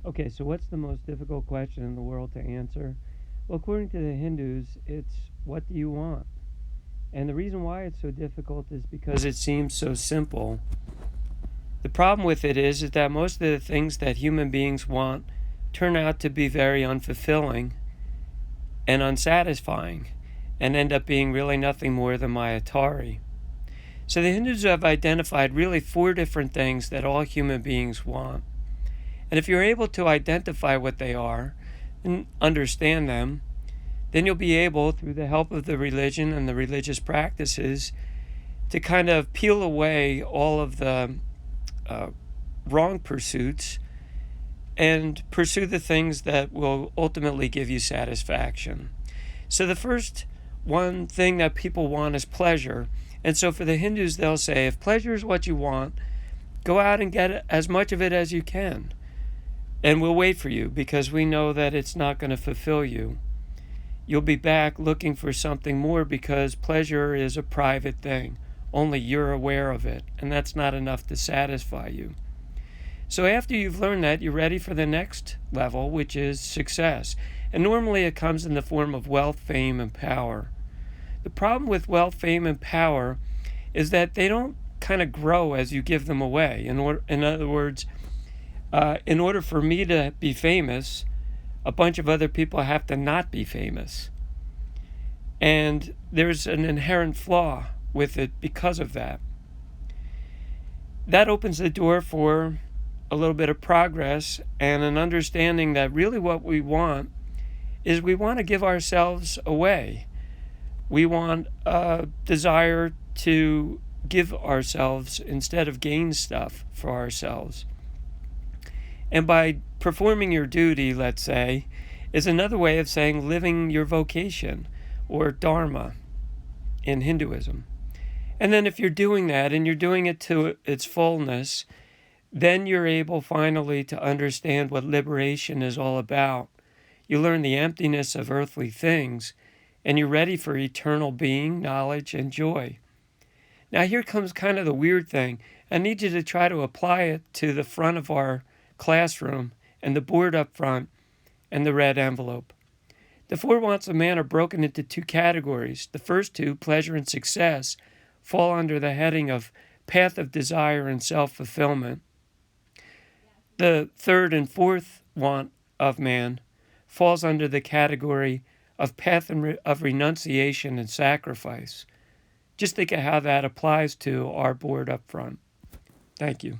Okay, so what's the most difficult question in the world to answer? Well, according to the Hindus, it's what do you want? And the reason why it's so difficult is because it seems so simple. The problem with it is that most of the things that human beings want turn out to be very unfulfilling and unsatisfying and end up being really nothing more than my Atari. So the Hindus have identified really 4 different things that all human beings want. And if you're able to identify what they are and understand them, then you'll be able, through the help of the religion and the religious practices, to kind of peel away all of the wrong pursuits and pursue the things that will ultimately give you satisfaction. So the first one thing that people want is pleasure. And so for the Hindus, they'll say, if pleasure is what you want, go out and get as much of it as you can. And we'll wait for you because we know that it's not going to fulfill you. You'll be back looking for something more because pleasure is a private thing. Only you're aware of it, and that's not enough to satisfy you. So after you've learned that, you're ready for the next level, which is success. And normally it comes in the form of wealth, fame, and power. The problem with wealth, fame, and power is that they don't kind of grow as you give them away. In other words, in order for me to be famous, a bunch of other people have to not be famous. And there's an inherent flaw with it because of that. That opens the door for a little bit of progress and an understanding that really what we want is we want to give ourselves away. We want a desire to give ourselves instead of gain stuff for ourselves. And by performing your duty, let's say, is another way of saying living your vocation or dharma in Hinduism. And then if you're doing that and you're doing it to its fullness, then you're able finally to understand what liberation is all about. You learn the emptiness of earthly things, and you're ready for eternal being, knowledge, and joy. Now here comes kind of the weird thing. I need you to try to apply it to the front of our classroom and the board up front and the red envelope. The 4 wants of man are broken into 2 categories. The first 2, pleasure and success, fall under the heading of path of desire and self-fulfillment. The 3rd and 4th want of man falls under the category of path of renunciation and sacrifice. Just think of how that applies to our board up front. Thank you.